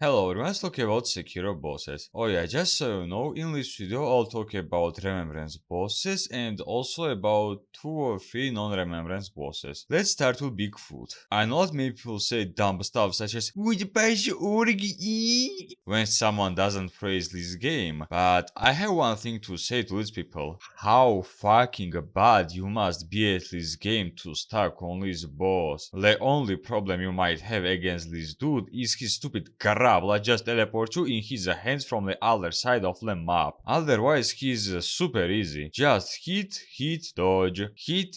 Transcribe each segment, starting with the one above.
Hello everyone, let's talk about Sekiro bosses. Oh yeah, just so you know, in this video I'll talk about remembrance bosses and also about 2 or 3 non-remembrance bosses. Let's start with Bigfoot. I know that many people say dumb stuff such as when someone doesn't praise this game, but I have one thing to say to these people. How fucking bad you must be at this game to stuck on this boss. The only problem you might have against this dude is his stupid that just teleports you in his hands from the other side of the map. Otherwise, he's super easy. Just hit, dodge, hit,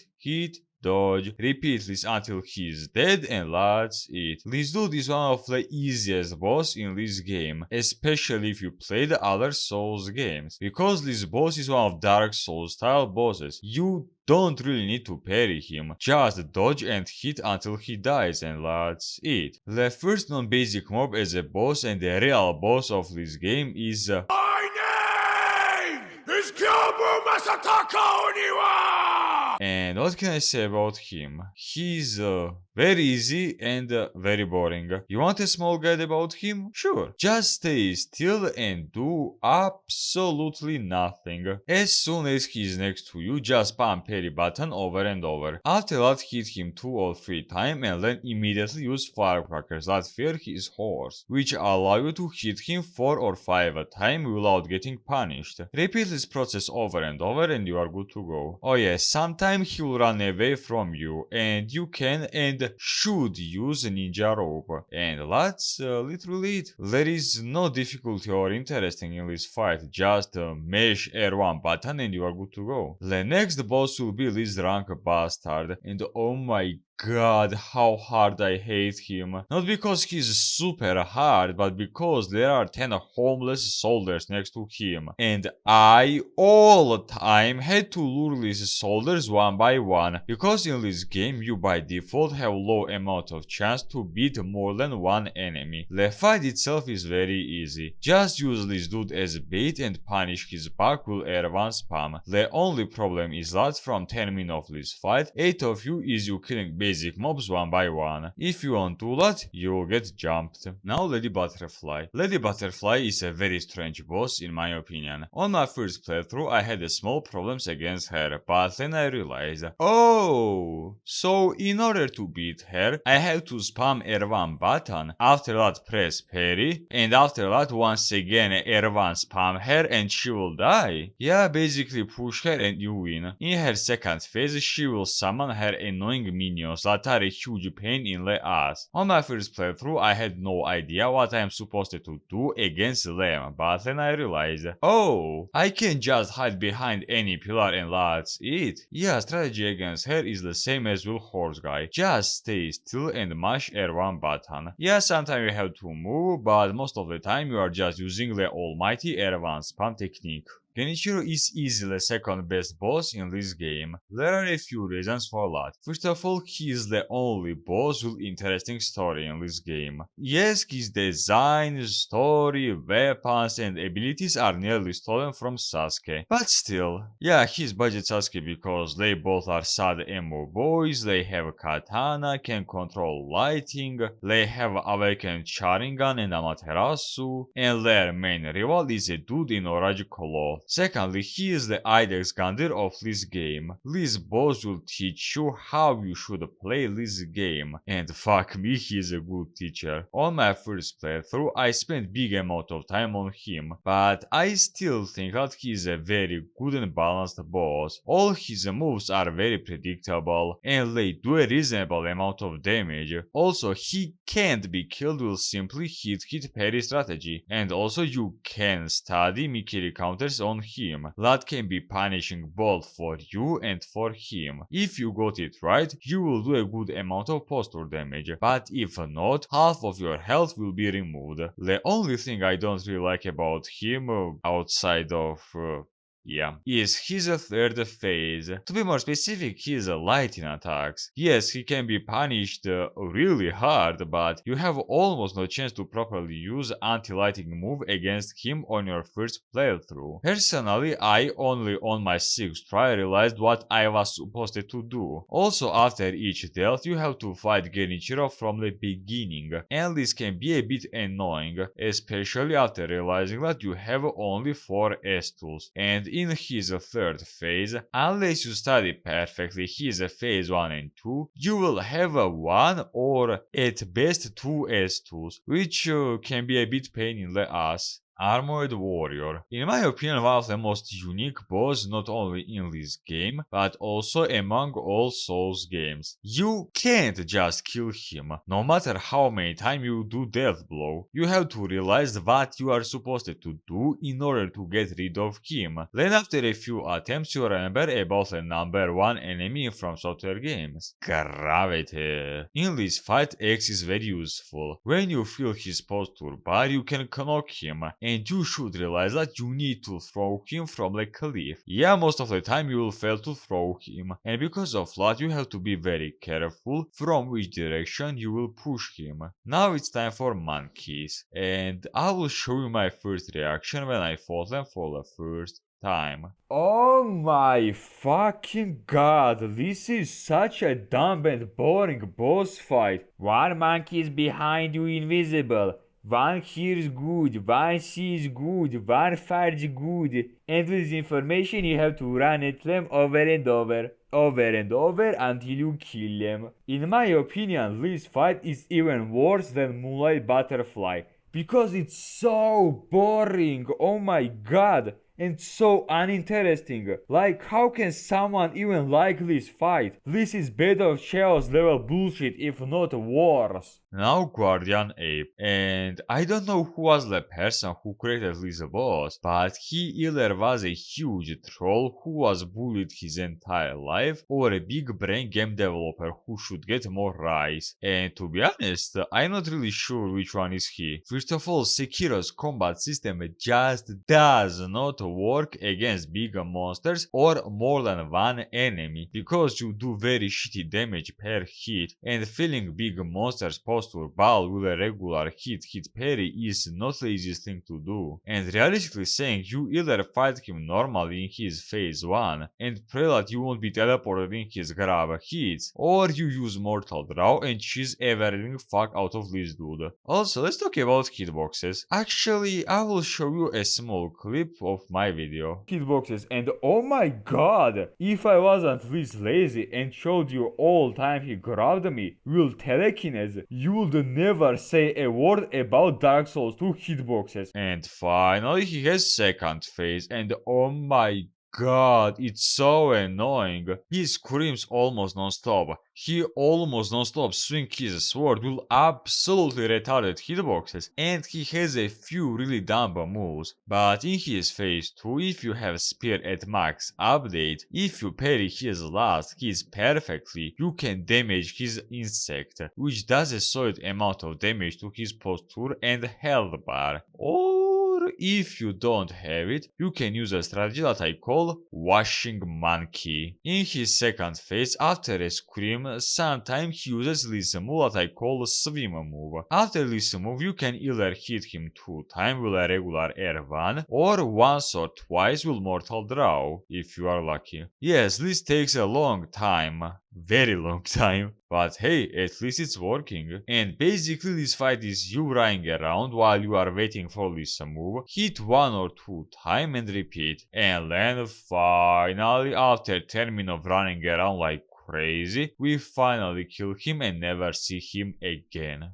dodge, repeat this until he's dead and that's it. This dude is one of the easiest boss in this game, especially if you play the other Souls games, because this boss is one of Dark Souls style bosses. You don't really need to parry him, just dodge and hit until he dies and that's it. The first non-basic mob as a boss and the real boss of this game is My name is Gyoubu Oniwa! And what can I say about him? He's very easy and very boring. You want a small guide about him? Sure. Just stay still and do absolutely nothing. As soon as he's next to you, just spam parry button over and over. After that, hit him 2 or 3 times and then immediately use firecrackers that fear his horse, which allow you to hit him 4 or 5 a time without getting punished. Repeat this process over and over and you are good to go. Oh yes, sometimes he will run away from you and you can and should use ninja rope. And that's literally it. There is no difficulty or interesting in this fight, just mash R1 button and you are good to go. The next boss will be this drunk bastard, and oh my God, how hard I hate him. Not because he's super hard, but because there are 10 homeless soldiers next to him. And I all the time had to lure these soldiers one by one, because in this game you by default have low amount of chance to beat more than one enemy. The fight itself is very easy. Just use this dude as bait and punish his back with R1 spam. The only problem is that from 10 minutes of this fight, 8 of you is you killing basic mobs one by one. If you won't do that, you will get jumped. Now Lady Butterfly. Lady Butterfly is a very strange boss in my opinion. On my first playthrough I had small problems against her, but then I realized, oh, so in order to beat her, I have to spam R1 button, after that press parry, and after that once again R1 spam her and she will die. Yeah, basically push her and you win. In her second phase, she will summon her annoying minions that are a huge pain in the ass. On my first playthrough, I had no idea what I am supposed to do against them, but then I realized, oh, I can just hide behind any pillar and that's it. Yeah, strategy against her is the same as with horse guy. Just stay still and mash R1 button. Yeah, sometimes you have to move, but most of the time you are just using the almighty R1 spam technique. Genichiro is easily the second best boss in this game. There are a few reasons for that. First of all, he is the only boss with interesting story in this game. Yes, his design, story, weapons and abilities are nearly stolen from Sasuke. But still, yeah, he's budget Sasuke because they both are sad emo boys, they have katana, can control lighting, they have awakened Sharingan and Amaterasu, and their main rival is a dude in orange cloth. Secondly, he is the Ides Gander of this game. This boss will teach you how you should play this game. And fuck me, he is a good teacher. On my first playthrough, I spent big amount of time on him, but I still think that he is a very good and balanced boss. All his moves are very predictable, and they do a reasonable amount of damage. Also, he can't be killed with simply hit parry strategy, and also you can study Mikiri counters on him. That can be punishing both for you and for him. If you got it right, you will do a good amount of posture damage, but if not, half of your health will be removed. The only thing I don't really like about him, outside of Yeah, is his third phase. To be more specific, he is lightning attacks. Yes, he can be punished really hard, but you have almost no chance to properly use anti-lightning move against him on your first playthrough. Personally, I only on my 6th try realized what I was supposed to do. Also, after each death, you have to fight Genichiro from the beginning, and this can be a bit annoying, especially after realizing that you have only 4 S-tools, and in his third phase, unless you study perfectly his phase 1 and 2, you will have a 1 or at best 2 S-tools, which can be a bit pain in the ass. Armored Warrior. In my opinion, one of the most unique boss not only in this game, but also among all Souls games. You can't just kill him, no matter how many times you do Death Blow. You have to realize what you are supposed to do in order to get rid of him. Then after a few attempts, you remember about the number 1 enemy from software games. Gravity. In this fight, X is very useful. When you feel his posture bar, you can knock him, and you should realize that you need to throw him from the cliff. Yeah, most of the time you will fail to throw him, and because of that you have to be very careful from which direction you will push him. Now it's time for monkeys, and I will show you my first reaction when I fought them for the first time. Oh my fucking god, this is such a dumb and boring boss fight. One monkey is behind you invisible. One hears good, one sees good, one fights good, and with information you have to run at them over and over until you kill them. In my opinion, this fight is even worse than Moonlight Butterfly, because it's so boring, oh my god, and so uninteresting. Like, how can someone even like this fight? This is Battle of Chaos level bullshit, if not worse. Now Guardian Ape, and I don't know who was the person who created this boss, but he either was a huge troll who was bullied his entire life, or a big brain game developer who should get more rice. And to be honest, I'm not really sure which one is he. First of all, Sekiro's combat system just does not work against big monsters or more than one enemy, because you do very shitty damage per hit, and filling big monsters posture ball with a regular hit parry is not the easiest thing to do. And realistically saying, you either fight him normally in his phase 1 and pray that you won't be teleported in his grab hits, or you use Mortal Draw and cheese everything fuck out of this dude. Also, let's talk about hitboxes. Actually, I will show you a small clip of my video. Hitboxes, and oh my god, if I wasn't this lazy and showed you all time he grabbed me with telekinese, you would never say a word about Dark Souls 2 hitboxes. And finally he has second phase, and oh my god, it's so annoying. He screams almost non-stop. He almost non-stop swings his sword with absolutely retarded hitboxes, and he has a few really dumb moves. But in his phase 2, if you have spear at max update, if you parry his last hits perfectly, you can damage his insect, which does a solid amount of damage to his posture and health bar. If you don't have it, you can use a strategy that I call washing monkey. In his second phase, after a scream, sometimes he uses this move that I call swim move. After this move, you can either hit him 2 times with a regular R1 or once or twice with Mortal Draw, if you are lucky. Yes, this takes a long time. Very long time. But hey, at least it's working. And basically this fight is you running around while you are waiting for this move, hit 1 or 2 times and repeat. And then finally, after 10 minutes of running around like crazy, we finally kill him and never see him again.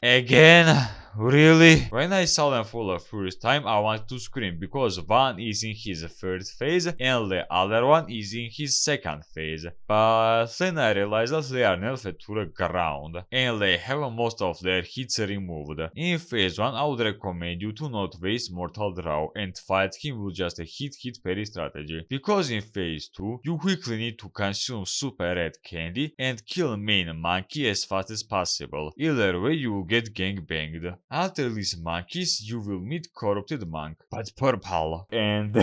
Again? Really? When I saw them for the first time, I wanted to scream, because one is in his third phase and the other one is in his second phase. But then I realized that they are nerfed to the ground and they have most of their hits removed. In phase 1, I would recommend you to not waste Mortal Draw and fight him with just a hit parry strategy, because in phase 2, you quickly need to consume super red candy and kill main monkey as fast as possible. Either way, you will get gangbanged. After these monkeys, you will meet corrupted monk, but purple. And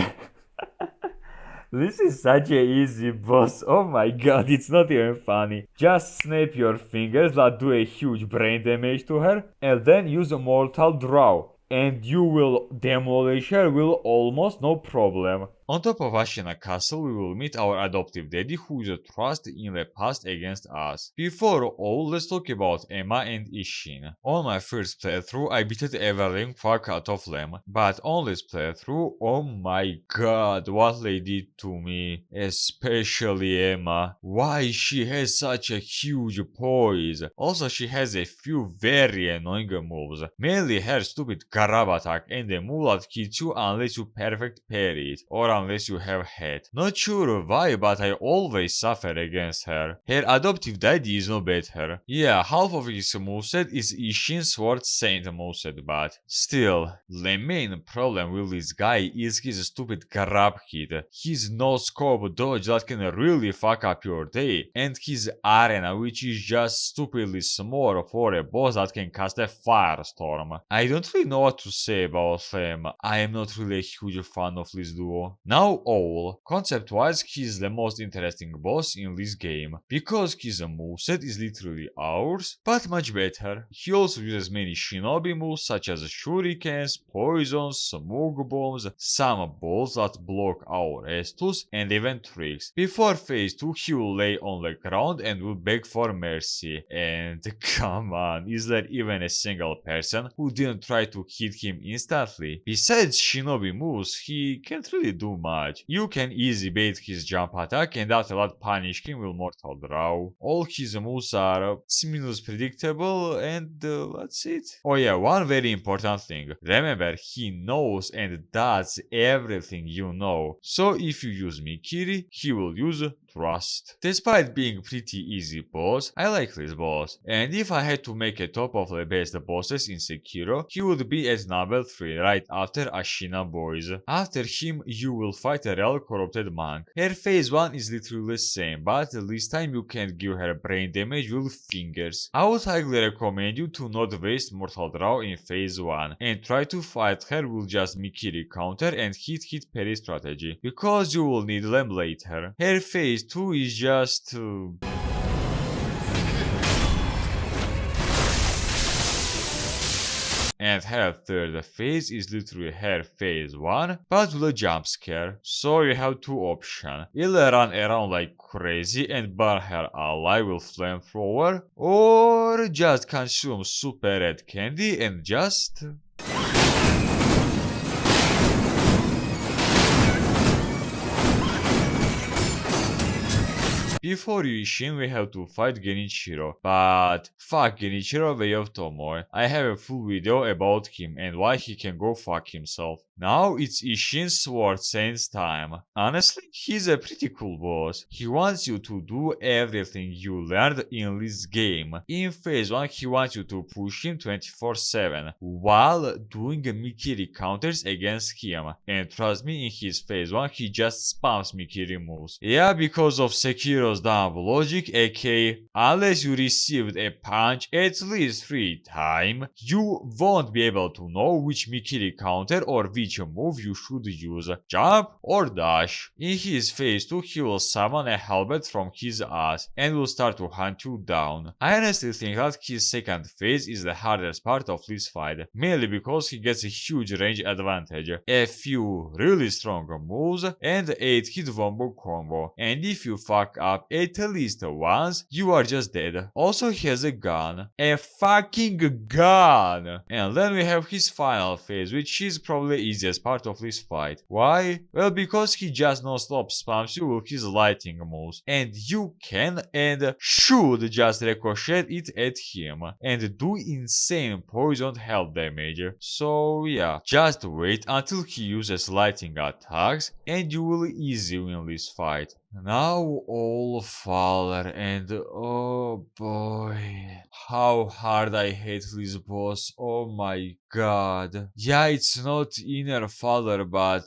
this is such a easy boss. Oh my god, it's not even funny. Just snap your fingers that do a huge brain damage to her, and then use a mortal draw. And you will demolish her with almost no problem. On top of Ashina Castle, we will meet our adoptive daddy who is a trust in the past against us. Before all, let's talk about Emma and Isshin. On my first playthrough, I beat everything fuck out of them, but on this playthrough, oh my god, what they did to me. Especially Emma. Why she has such a huge poise. Also, she has a few very annoying moves. Mainly her stupid grab attack and the move that hits you unless you perfect parry it, or unless you have head. Not sure why, but I always suffer against her. Her adoptive daddy is no better. Yeah, half of his moveset is Isshin Sword Saint moveset, but still, the main problem with this guy is his stupid grab hit, his no scope dodge that can really fuck up your day, and his arena which is just stupidly small for a boss that can cast a firestorm. I don't really know what to say about them. I am not really a huge fan of this duo. Now Owl. Concept-wise, he's the most interesting boss in this game, because his moveset is literally ours, but much better. He also uses many shinobi moves such as shurikens, poisons, smoke bombs, some balls that block our S2s, and even tricks. Before phase 2, he will lay on the ground and will beg for mercy. And come on, is there even a single person who didn't try to hit him instantly? Besides shinobi moves, he can't really do much. You can easily bait his jump attack and after that punish him with mortal draw. All his moves are minus predictable and that's it. Oh yeah, one very important thing. Remember, he knows and does everything you know. So if you use Mikiri, he will use Trust. Despite being pretty easy boss, I like this boss. And if I had to make a top of the best bosses in Sekiro, he would be at number 3 right after Ashina boys. After him, you will fight a real corrupted monk. Her phase 1 is literally the same, but this time you can't give her brain damage with fingers. I would highly recommend you to not waste mortal draw in phase 1 and try to fight her with just Mikiri counter and hit parry strategy, because you will need them later. Her phase 2 is just and her third phase is literally her phase 1, but with a jump scare. So you have two options. Either run around like crazy and burn her ally with flamethrower, or just consume super red candy and just... Before Isshin, we have to fight Genichiro, but fuck Genichiro way of Tomoe. I have a full video about him and why he can go fuck himself. Now it's Isshin's Sword Saint's time. Honestly, he's a pretty cool boss. He wants you to do everything you learned in this game. In phase 1, he wants you to push him 24/7 while doing Mikiri counters against him. And trust me, in his phase 1, he just spams Mikiri moves. Yeah, because of Sekiro's dumb logic, aka unless you received a punch at least 3 times, you won't be able to know which Mikiri counter or which move you should use, jump or dash. In his phase 2, he will summon a helmet from his ass and will start to hunt you down. I honestly think that his second phase is the hardest part of this fight, mainly because he gets a huge range advantage, a few really strong moves, and 8-hit wombo combo, and if you fuck up at least once, you are just dead. Also, he has a gun. A fucking gun! And then we have his final phase, which is probably easiest part of this fight. Why? Well, because he just non-stop spams you with his lightning moves, and you can and should just ricochet it at him and do insane poisoned health damage. So yeah, just wait until he uses lightning attacks and you will easily win this fight. Now all father, and oh boy, how hard I hate this boss. Oh my god. Yeah, it's not inner father, but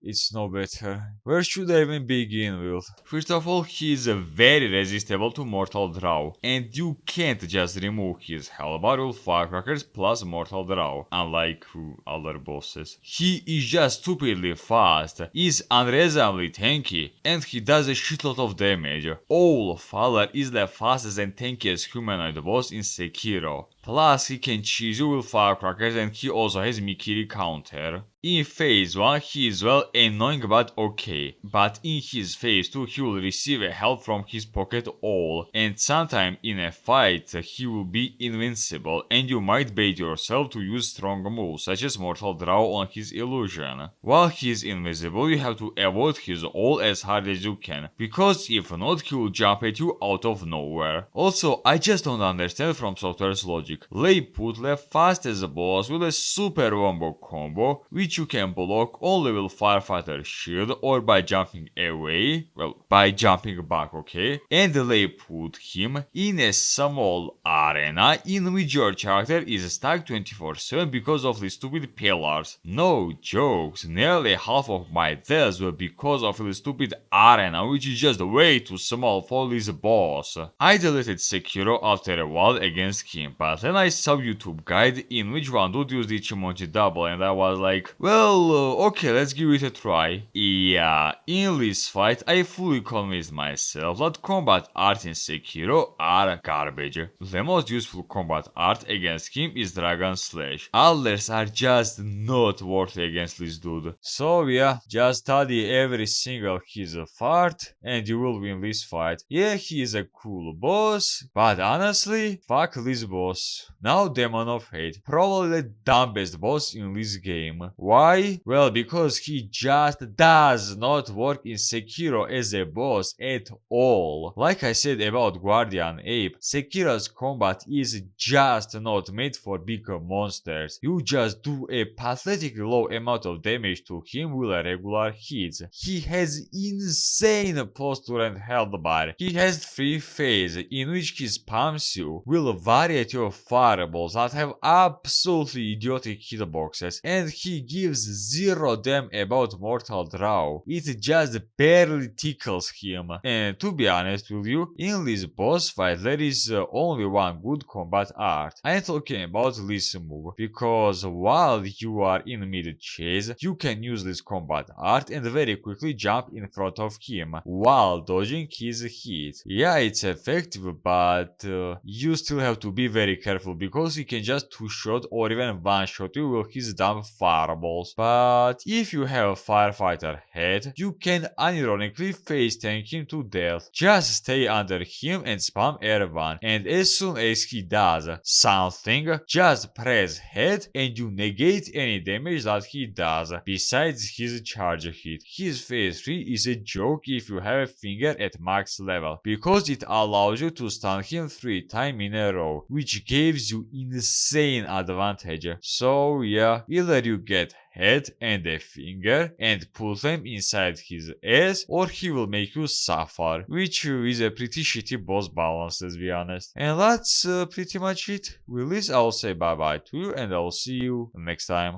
It's no better. Where should I even begin with? First of all, he is very resistible to Mortal Draw, and you can't just remove his Hellbar with Firecrackers plus Mortal Draw, unlike other bosses. He is just stupidly fast, is unreasonably tanky, and he does a shitload of damage. Owl Faller is the fastest and tankiest humanoid boss in Sekiro. Plus, he can cheese you with Firecrackers and he also has Mikiri counter. In phase 1 he is well annoying but okay, but in his phase 2 he will receive a help from his pocket all, and sometime in a fight he will be invincible and you might bait yourself to use strong moves such as Mortal Draw on his illusion. While he is invisible you have to avoid his all as hard as you can, because if not he will jump at you out of nowhere. Also, I just don't understand From Software's logic. They put the fastest boss with a super wombo combo, which you can block only with Firefighter shield or by jumping away, well, by jumping back, okay? And they put him in a small arena in which your character is stuck 24/7 because of these stupid pillars. No jokes, nearly half of my deaths were because of the stupid arena, which is just way too small for this boss. I deleted Sekiro after a while against him, but then I saw YouTube guide in which one dude used Ichimonji double and I was like, well, okay, let's give it a try. Yeah, in this fight I fully convinced myself that combat art in Sekiro are garbage. The most useful combat art against him is Dragon Slash. Others are just not worth it against this dude. So yeah, just study every single his fart and you will win this fight. Yeah, he is a cool boss, but honestly, fuck this boss. Now Demon of Hate, probably the dumbest boss in this game. Why? Well, because he just does not work in Sekiro as a boss at all. Like I said about Guardian Ape, Sekiro's combat is just not made for big monsters. You just do a pathetically low amount of damage to him with a regular hits. He has insane posture and health bar. He has 3 phases in which he spams you with a variety of fireballs that have absolutely idiotic hitboxes, and he gives zero damn about Mortal Draw. It just barely tickles him. And to be honest with you, in this boss fight there is only one good combat art. I am talking about this move, because while you are in mid-chase, you can use this combat art and very quickly jump in front of him while dodging his hit. Yeah, it's effective, but you still have to be very careful because he can just 2-shot or even 1-shot you with his dumb fireballs. But if you have Firefighter head, you can unironically face tank him to death. Just stay under him and spam R1, and as soon as he does something, just press head and you negate any damage that he does, besides his charge hit. His phase 3 is a joke if you have a finger at max level, because it allows you to stun him 3 times in a row, which gives you insane advantage. So yeah, either you get head and a finger and put them inside his ass, or he will make you suffer, which is a pretty shitty boss balance, let's be honest. And that's pretty much it. With this I'll say bye bye to you and I'll see you next time.